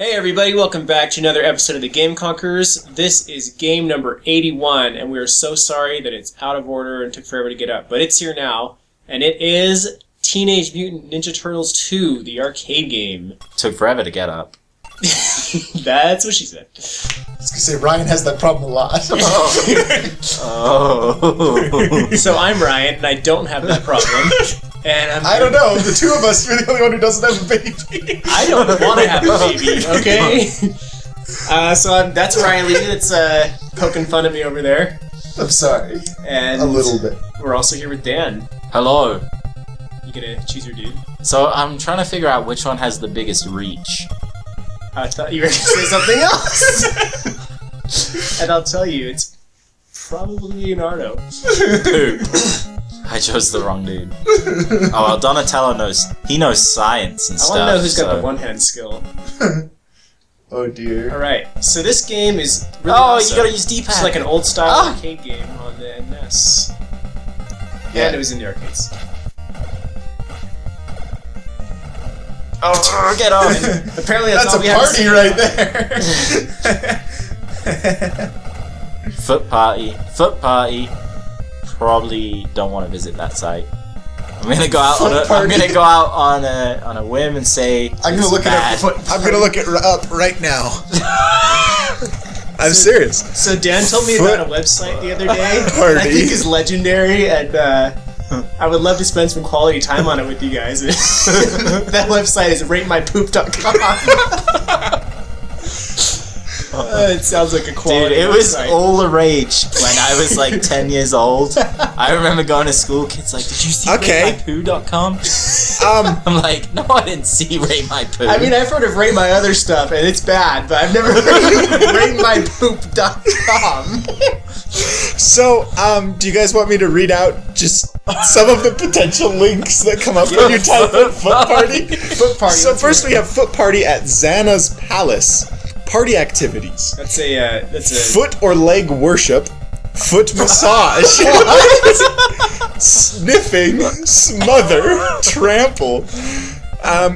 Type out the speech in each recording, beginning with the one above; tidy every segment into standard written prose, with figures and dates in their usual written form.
Hey everybody, welcome back to another episode of the Game Conquerors. This is game number 81, and we are so sorry that it's out of order and took forever to get up, but it's here now, and it is Teenage Mutant Ninja Turtles 2, the arcade game. Took forever to get up. That's what she said. I was going to say, Ryan has that problem a lot. Oh. So I'm Ryan, and I don't have that problem. And I don't know, the two of us, you're the only one who doesn't have a baby. I don't want to have a baby, okay? That's Ryan Lee that's poking fun at me over there. I'm sorry. And a little bit. We're also here with Dan. Hello. You gonna choose your dude? So I'm trying to figure out which one has the biggest reach. I thought you were going to say something else. And I'll tell you, it's probably Leonardo. Poop. I chose the wrong dude. Oh, well, Donatello knows science and stuff. I want to know who's got the one-hand skill. Oh dear. Alright, so this game is really awesome. You gotta use D-pad. It's like an old-style arcade game on the NES. Yeah. And it was in the arcades. Oh, get on! Apparently that's all a we have party right there. Foot party. Probably don't want to visit that site. I'm gonna go out on a whim and say I'm gonna look it up. I'm gonna look it up right now. I'm serious. So Dan told me about a website the other day. Party. I think is legendary, and I would love to spend some quality time on it with you guys. That website is ratemypoop.com. It sounds like a quality Dude, it was website. all the rage when I was like 10 years old. I remember going to school, kids like, did you see ratemypoo.com? I'm like, no, I didn't see ratemypoo. I mean, I've heard of Rate My Other stuff, and it's bad, but I've never heard of ratemypoop.com. So, do you guys want me to read out just some of the potential links that come up when you type in Foot Party? Foot Party. So first we have Foot Party at Xana's Palace. Party activities. That's a Foot or leg worship. Foot massage. Sniffing. Smother. Trample.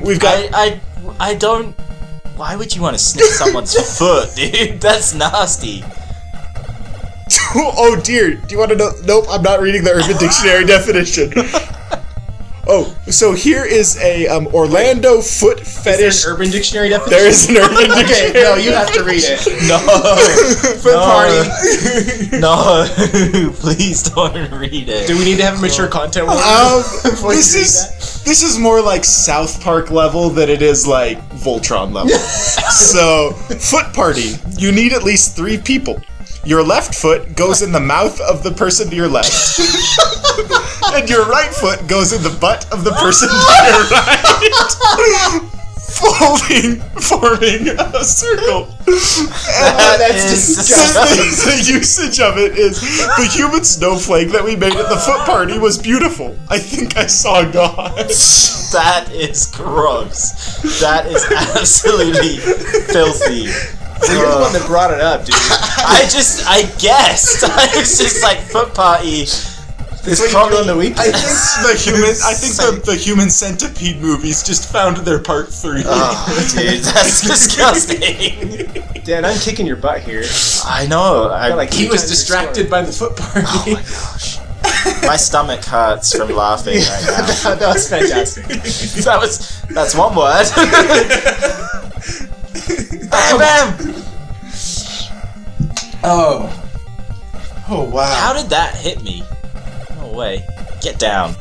We've got... I don't... Why would you want to sniff someone's foot, dude? That's nasty. Oh dear. Do you want to know? Nope, I'm not reading the Urban Dictionary definition. Oh, so here is a Orlando foot fetish. Is there an Urban Dictionary definition? There is an Urban Dictionary. Okay, no, you have to read it. No. Foot party. No. Please don't read it. Do we need to have a mature content warning? This is more like South Park level than it is like Voltron level. So, foot party. You need at least 3 people. Your left foot goes in the mouth of the person to your left. And your right foot goes in the butt of the person to your right. Forming a circle. That's disgusting. The usage of it is, the human snowflake that we made at the foot party was beautiful. I think I saw God. That is gross. That is absolutely filthy. So you're the one that brought it up, dude. I guessed. I was just like, foot party. It's what you do on the weekend. I think the human centipede movies just found their part 3. Oh, dude, that's disgusting. Dan, I'm kicking your butt here. I know. He was distracted by the foot party. Oh my gosh. My stomach hurts from laughing right now. That was fantastic. That's one word. Bam, bam! Oh wow. How did that hit me? No way. Get down.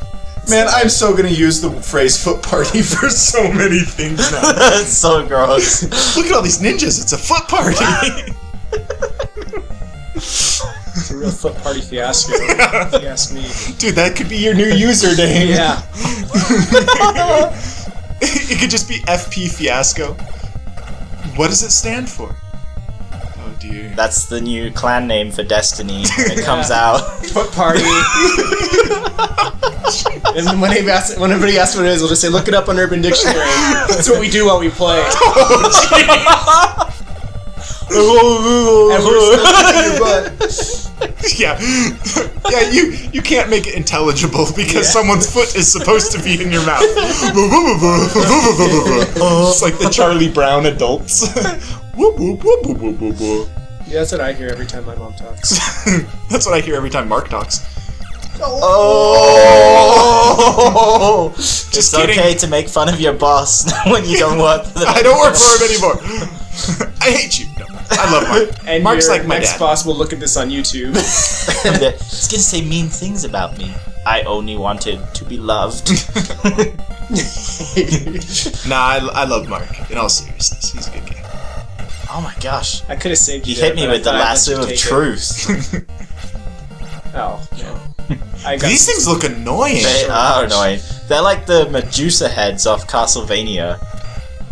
Man, I'm so gonna use the phrase foot party for so many things now. That's so gross. Look at all these ninjas, it's a foot party! It's a real foot party fiasco, if you ask me. Dude, that could be your new username. Yeah. It could just be FP Fiasco. What does it stand for? Oh dear. That's the new clan name for Destiny when it comes out. Foot party. And when anybody asks what it is, we'll just say, look it up on Urban Dictionary. That's what we do while we play. Oh, And we're still kicking your butt. Yeah, you can't make it intelligible because someone's foot is supposed to be in your mouth. It's like the Charlie Brown adults. Yeah, that's what I hear every time my mom talks. That's what I hear every time Mark talks. Oh! Just It's kidding. okay to make fun of your boss when you don't work for them. I don't work for him anymore. I hate you. No, I love Mark. And Mark's your like my next dad. boss will look at this on YouTube. It's gonna say mean things about me. I only wanted to be loved. Nah, I love Mark. In all seriousness, he's a good guy. Oh my gosh. I could have saved you. You hit me there, with the but I thought I'd lasso let of you take truth. it. Oh, no. I got These things look annoying. They are annoying. They're like the Medusa heads off Castlevania.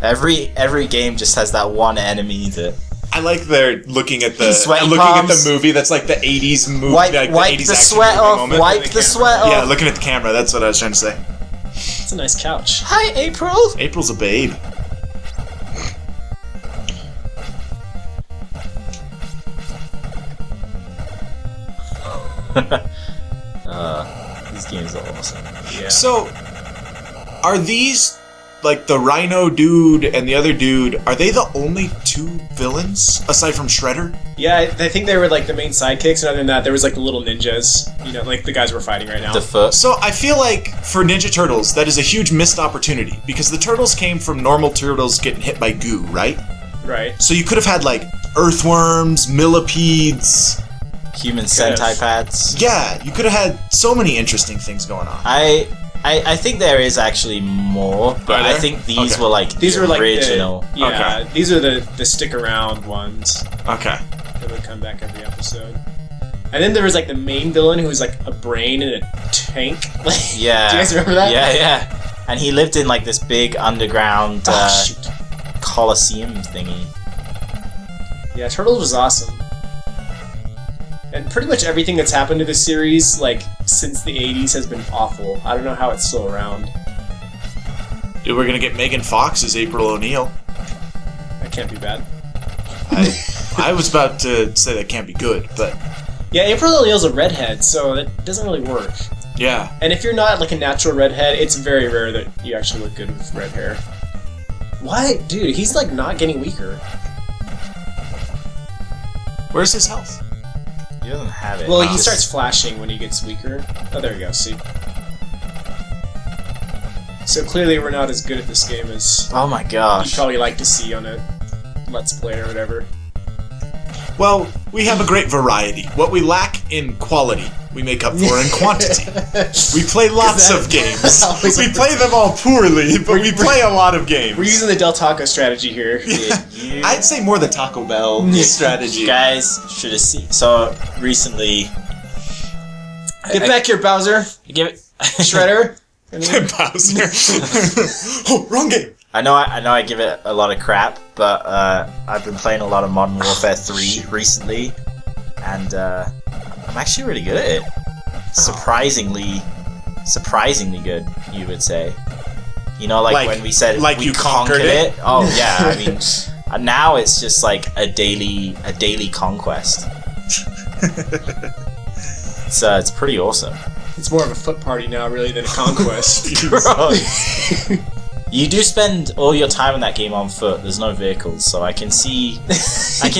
Every game just has that one enemy that I like they're looking at the Sweaty looking palms. at the movie that's like the 80s movie, wipe like the action sweat movie off. moment. Wipe the sweat Yeah, off. looking at the camera. That's what I was trying to say. It's a nice couch. Hi, April. April's a babe. These games are awesome. Yeah. So, are these like the Rhino dude and the other dude? Are they the only two villains aside from Shredder? Yeah, I think they were like the main sidekicks, and other than that, there was like the little ninjas. You know, like the guys we're fighting right now. The foot. So I feel like for Ninja Turtles, that is a huge missed opportunity because the turtles came from normal turtles getting hit by goo, right? Right. So you could have had like earthworms, millipedes. Human centipedes. Yeah, you could have had so many interesting things going on. I think there is actually more, but Are I there? think these Okay. were like These the were like original. These are the stick around ones Okay. that would come back every episode. And then there was like the main villain who was like a brain in a tank. Like, Yeah. do you guys remember that? Yeah. And he lived in like this big underground Shoot. coliseum thingy. Yeah, Turtles was awesome. And pretty much everything that's happened to this series, like, since the 80s has been awful. I don't know how it's still around. Dude, we're gonna get Megan Fox as April O'Neil. That can't be bad. I was about to say that can't be good, but Yeah, April O'Neil's a redhead, so it doesn't really work. yeah. And if you're not, like, a natural redhead, it's very rare that you actually look good with red hair. Why? Dude, he's, like, not getting weaker. Where's his health? He doesn't have it. Well, he Just- starts flashing when he gets weaker. Oh, there we go, see? So clearly we're not as good at this game as Oh my you'd gosh. probably like to see on a Let's Play or whatever. Well, we have a great variety. What we lack in quality, we make up for in quantity. We play lots of games. always We play them all poorly, but we play a lot of games. We're using the Del Taco strategy here. You I'd say more the Taco Bell strategy. guys should have seen. So recently, Get back here, Bowser! give it. Shredder! Bowser. Oh, wrong game. I know I give it a lot of crap, but I've been playing a lot of Modern Warfare 3 recently, and I'm actually really good at it. Surprisingly good, you would say. You know, like when we said like we you conquered it. Oh yeah, I mean, now it's just like a daily conquest. It's pretty awesome. It's more of a foot party now, really, than a conquest. Gross. You do spend all your time in that game on foot. There's no vehicles, so I can see can where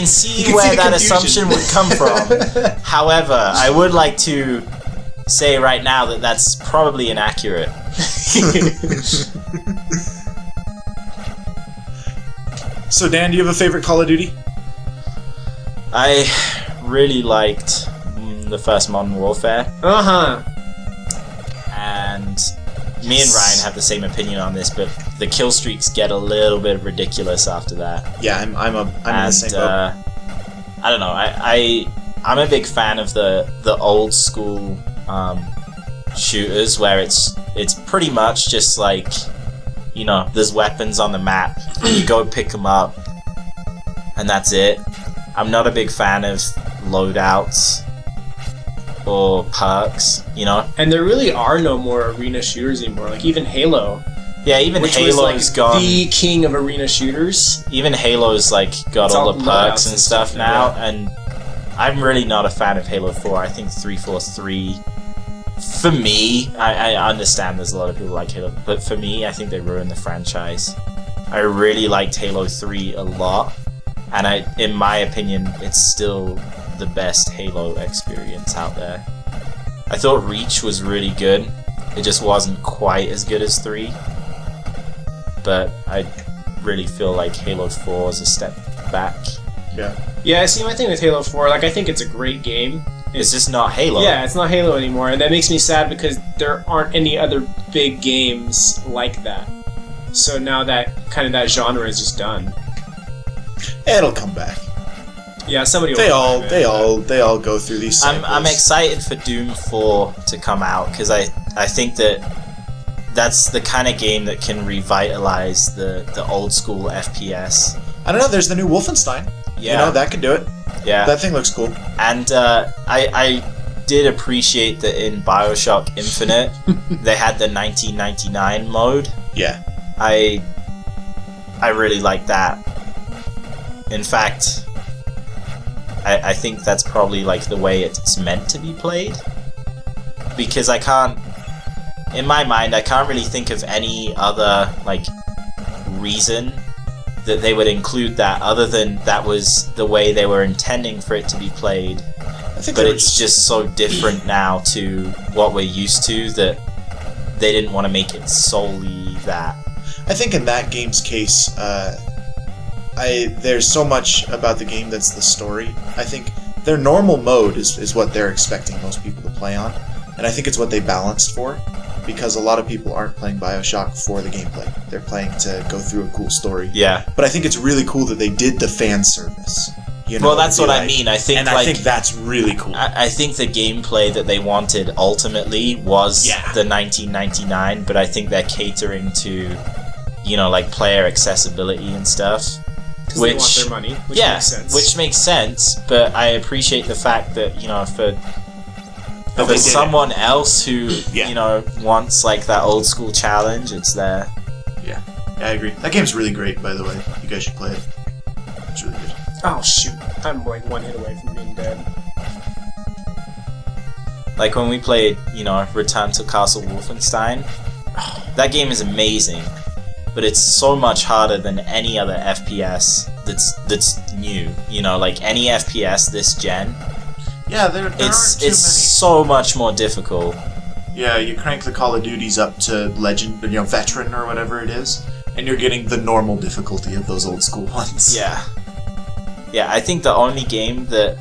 see the that confusion. assumption would come from. However, I would like to say right now that that's probably inaccurate. So, Dan, do you have a favorite Call of Duty? I really liked the first Modern Warfare, Uh-huh. and me and Ryan have the same opinion on this, but the kill streaks get a little bit ridiculous after that. Yeah, I'm in the And same boat. I don't know. I'm a big fan of the old school shooters where it's pretty much just like, you know, there's weapons on the map, you go pick them up, and that's it. I'm not a big fan of loadouts or perks, you know. And there really are no more arena shooters anymore. Like, even Halo Yeah, even which Halo's was like gone. the king of arena shooters. Even Halo's like got It's all all the loadouts perks and and stuff stuff now, now. and I'm really not a fan of Halo 4. I think 343, for me, I understand there's a lot of people like Halo, but for me, I think they ruined the franchise. I really liked Halo 3 a lot, and in my opinion, it's still the best Halo experience out there. I thought Reach was really good. It just wasn't quite as good as 3. But I really feel like Halo 4 is a step back. Yeah, see, my thing with Halo 4, like, I think it's a great game. It's just not Halo. Yeah, it's not Halo anymore, and that makes me sad because there aren't any other big games like that. So now that genre is just done. It'll come back. Yeah, somebody will They revive it, they all go through these cycles. I'm excited for Doom 4 to come out because I think that's the kind of game that can revitalize the old school FPS. I don't know. There's the new Wolfenstein. Yeah. You know, that could do it. Yeah. That thing looks cool. And I did appreciate that in Bioshock Infinite they had the 1999 mode. Yeah. I really like that. In fact, I think that's probably like the way it's meant to be played. Because in my mind, I can't really think of any other like reason that they would include that other than that was the way they were intending for it to be played. I think But they were it's just so different now to what we're used to that they didn't want to make it solely that. I think in that game's case, there's so much about the game that's the story. I think their normal mode is what they're expecting most people to play on, and I think it's what they balanced for, because a lot of people aren't playing Bioshock for the gameplay. They're playing to go through a cool story. Yeah. But I think it's really cool that they did the fan service. You know, Well, that's to be what I like- mean. I think and like I think that's really cool. I think the gameplay that they wanted ultimately was Yeah. the 1999, but I think they're catering to, like player accessibility and stuff. 'cause they want their money, which makes sense. Which makes sense, but I appreciate the fact that, But for they did it. someone else who, Yeah. wants like that old school challenge, it's there. Yeah, I agree. That game's really great, by the way. You guys should play it. It's really good. Oh shoot, I'm like one hit away from being dead. Like when we played, Return to Castle Wolfenstein, that game is amazing, but it's so much harder than any other FPS that's new. Like any FPS this gen, Yeah, there aren't too it's so much more difficult. Yeah, you crank the Call of Duties up to Legend, Veteran or whatever it is, and you're getting the normal difficulty of those old school ones. Yeah. Yeah, I think the only game that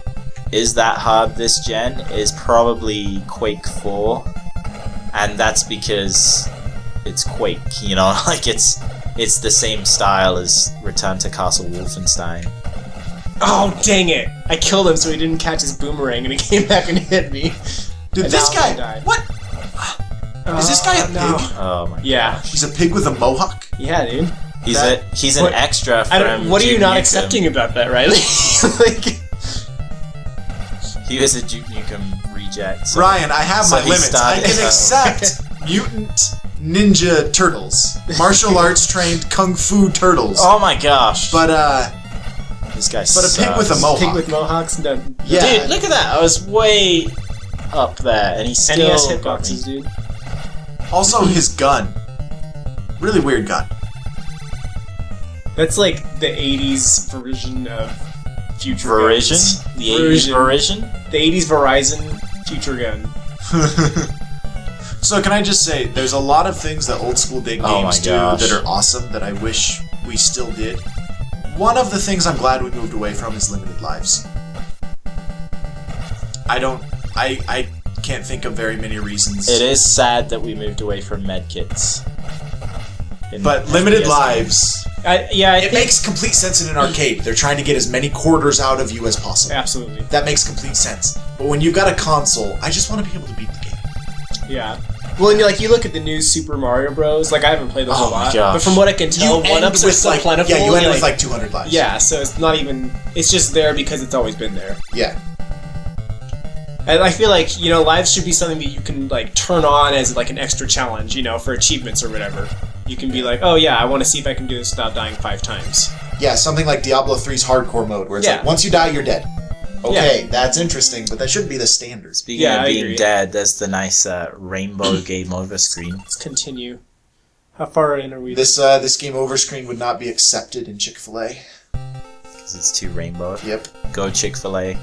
is that hard this gen is probably Quake 4, and that's because it's Quake, like it's the same style as Return to Castle Wolfenstein. Oh dang it! I killed him so he didn't catch his boomerang and he came back and hit me. Dude, And this now guy, I died. what? Is this guy a pig? no. Oh my Yeah. gosh. He's a pig with a mohawk? Yeah, dude. He's an What- extra I don't. from What are you Duke not Nukem. accepting about that, Riley? like, He was a Duke Nukem reject. So Ryan, I have so my he limits. I started- can accept mutant ninja turtles. Martial arts trained kung fu turtles. Oh my gosh. But, this guy but a pig with a sucks. mohawk. pig with mohawks. No, Yeah. Dude, look at that. I was way up there, and he still NES got me. hitboxes, dude. Also, his gun. Really weird gun. That's like the '80s version of Future Verizon? guns. The 80s Verizon? The '80s Verizon Future gun. So can I just say, there's a lot of things that old school big Oh games my do gosh. that are awesome that I wish we still did. One of the things I'm glad we moved away from is limited lives. I can't think of very many reasons. It is sad that we moved away from medkits. in But limited FPS lives, I it think, makes complete sense in an arcade. They're trying to get as many quarters out of you as possible. absolutely. That makes complete sense. But when you've got a console, I just want to be able to beat the game. Yeah. Well, and you look at the new Super Mario Bros. Like I haven't played those Oh a my lot, gosh. but from what I can tell, You end one-ups are with so like plentiful. yeah, you end you're with like 200 lives. yeah, so it's not even. It's just there because it's always been there. Yeah. And I feel like lives should be something that you can like turn on as like an extra challenge, for achievements or whatever. You can be like, oh yeah, I want to see if I can do this without dying 5 times. Yeah, something like Diablo 3's hardcore mode, where it's Yeah. like, once you die, you're dead. Okay, that's interesting, but that shouldn't be the standard. Speaking Yeah, of I being agree. dead, there's the nice rainbow game over screen. Let's continue. How far in are we? This game over screen would not be accepted in Chick-fil-A. Because it's too rainbow. Yep. Go Chick-fil-A.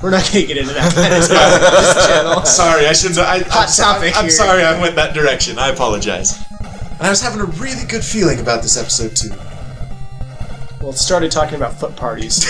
We're not gonna get into that kind of stuff on this channel. Sorry, I shouldn't. Hot topic I'm here. sorry I went that direction. I apologize. And I was having a really good feeling about this episode too. Well, it started talking about foot parties. So.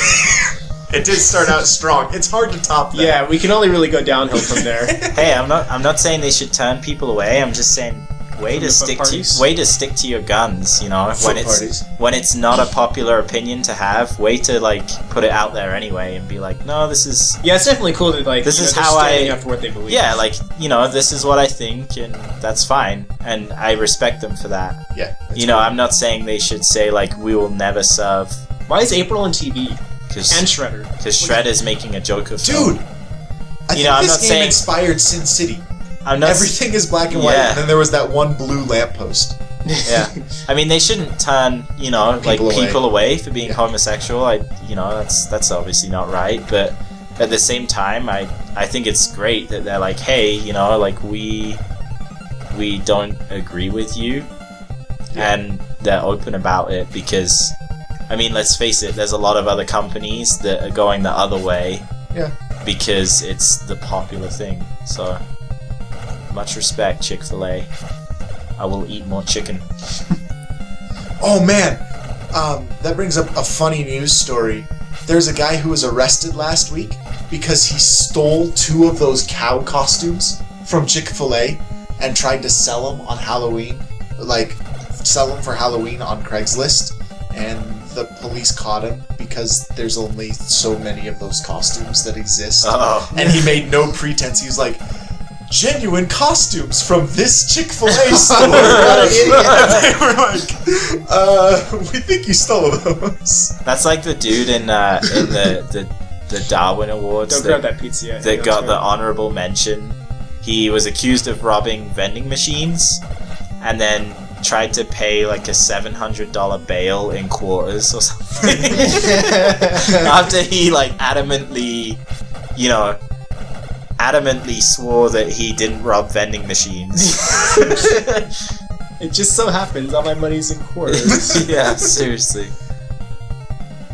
It did start out strong. It's hard to top that. Yeah, we can only really go downhill from there. Hey, I'm not saying they should turn people away. I'm just saying way From to the foot stick parties? way to stick to your guns, you know. Foot parties. When it's not a popular opinion to have, way to like put it out there anyway and be like, no, this is Yeah, it's definitely cool that like This is they're how standing I- up for what they believe. yeah, like, you know, this is what I think and that's fine and I respect them for that. Yeah. that's You know, cool. I'm not saying they should say like we will never serve Why is April on TV because and Shredder? Shredder's making a joke of Dude, I think I'm this not game saying- inspired Sin City. I'm not Everything is black and white, Yeah. and then there was that one blue lamppost. Yeah, I mean they shouldn't turn people away for being Yeah. homosexual. That's obviously not right. But at the same time, I think it's great that they're like, hey, you know, like we don't agree with you, and they're open about it because, I mean, let's face it, there's a lot of other companies that are going the other way. Yeah. Because it's the popular thing. So much respect, Chick-fil-A. I will eat more chicken. Oh man, that brings up a funny news story. There's a guy who was arrested last week because he stole 2 of those cow costumes from Chick-fil-A and tried to sell them on Halloween, like sell them for Halloween on Craigslist, and the police caught him because there's only so many of those costumes that exist. Oh. And he made no pretense. He was like, genuine costumes from this Chick-fil-A store. What an idiot. And they were like, we think you stole those. That's like the dude in the Darwin Awards Don't grab that pizza yet. that got the honorable mention. He was accused of robbing vending machines and then tried to pay like a $700 bail in quarters or something. After he like adamantly swore that he didn't rob vending machines. It just so happens all my money's in quarters. Yeah, seriously.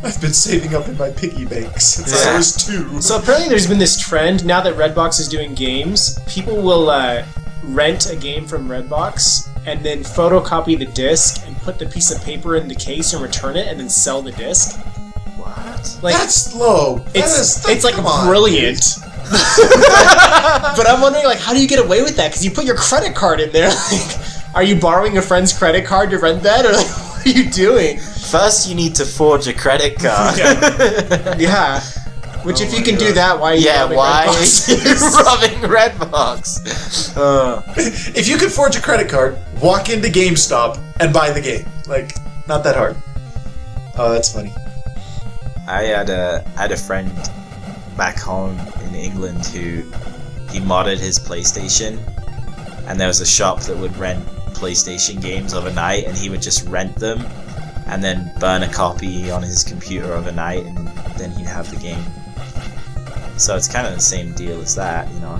I've been saving up in my piggy bank since I Yeah. was 2. So apparently there's been this trend, now that Redbox is doing games, people will rent a game from Redbox and then photocopy the disc and put the piece of paper in the case and return it and then sell the disc. What? Like, That's low. it's like come on, brilliant. dude. But I'm wondering, like, how do you get away with that? Because you put your credit card in there. Like, are you borrowing a friend's credit card to rent that? Or like, what are you doing? First, you need to forge a credit card. Yeah. Which, if Oh you my can do God. that, why are you Yeah, robbing why Redbox? are you robbing Redbox? If you could forge a credit card, walk into GameStop and buy the game. Like, not that hard. Oh, that's funny. I had a friend back home in England who he modded his PlayStation, and there was a shop that would rent PlayStation games overnight, and he would just rent them and then burn a copy on his computer overnight, and then he'd have the game. So it's kind of the same deal as that, you know.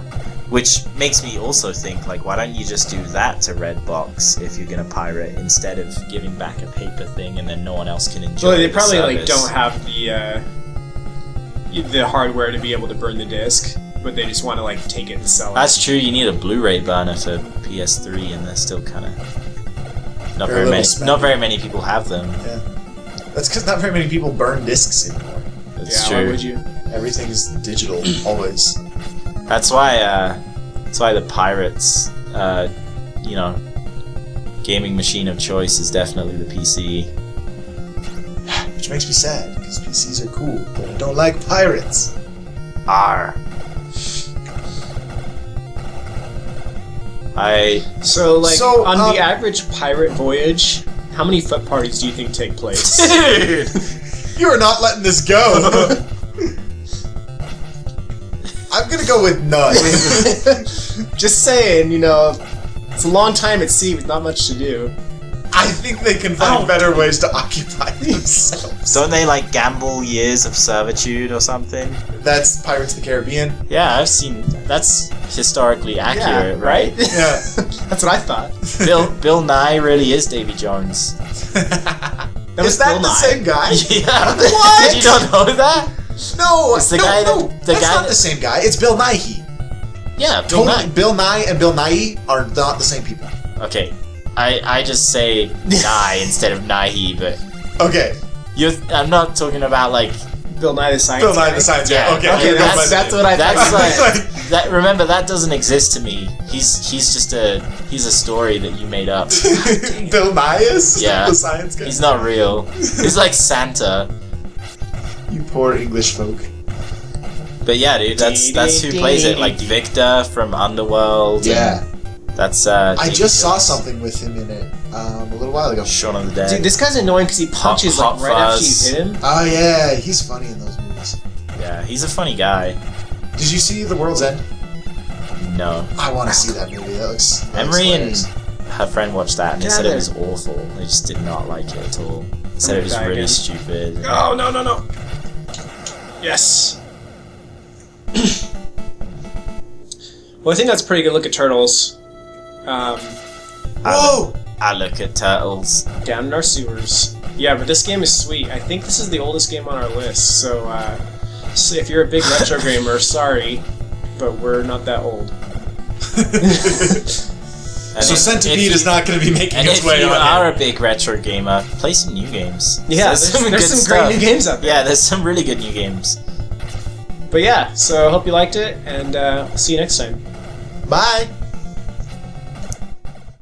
Which makes me also think, like, why don't you just do that to Redbox if you're gonna pirate, instead of giving back a paper thing and then no one else can enjoy Well, they the probably like service. don't have the hardware to be able to burn the disc, but they just want to like take it and sell it. That's true. You need a Blu-ray burner for PS3, and they're still kind of not Very very many. little Not very many people have them. Yeah. That's because not very many people burn discs anymore. That's yeah, why true. would you? Everything is digital, always. That's why. That's why the pirates, gaming machine of choice is definitely the PC. Which makes me sad, because PCs are cool, but I don't like pirates. R. So like So, on the average pirate voyage, how many foot parties do you think take place? Dude! You are not letting this go! I'm gonna go with none. Just saying, It's a long time at sea with not much to do. I think they can find better ways to occupy themselves. Don't they like gamble years of servitude or something? That's Pirates of the Caribbean. Yeah, I've seen. That's historically accurate, right? Yeah. That's what I thought. Bill Nye really is Davy Jones. Is that the same guy? Yeah. What? Did you not know that? No, It's the no, guy that- no. the That's guy not that- the same guy. It's Bill Nighy. Yeah, Bill Nye. Bill Nye and Bill Nighy are not the same people. Okay, I just say Nye instead of Nighy, but Okay. I'm not talking about like Bill Nye the Science Bill Nye Guy. the Science Yeah. Guy. Okay, Okay, no, that's but- what I that's thought. like that. Remember, that doesn't exist to me. He's just he's a story that you made up. Bill Nye is Yeah. the science guy. He's not real. He's like Santa. You poor English folk. But yeah, dude, that's who plays it. Like Victor from Underworld. Yeah. That's I just saw something with him in it a little while ago. Shaun of the Dead. Dude, this guy's annoying because he punches Hot like right after Fuzz. you hit him. Oh yeah, he's funny in those movies. Yeah, he's a funny guy. Did you see The World's End? No. I want to see that movie. That looks Emery and hilarious. her friend watched that and they Get said out it of was awful. They just did not like it at all. They said it was Die really again. stupid. Oh, no. Yes. Well, I think that's a pretty good look at Turtles. Whoa! I look at turtles. Down in our sewers. Yeah, but this game is sweet. I think this is the oldest game on our list, so if you're a big retro gamer, sorry, but we're not that old. And So Centipede is not going to be making And its if way you on are here. a big retro gamer, play some new games. Yeah, there's some good great stuff. new games out there. Yeah, there's some really good new games. But yeah, so I hope you liked it, and see you next time. Bye!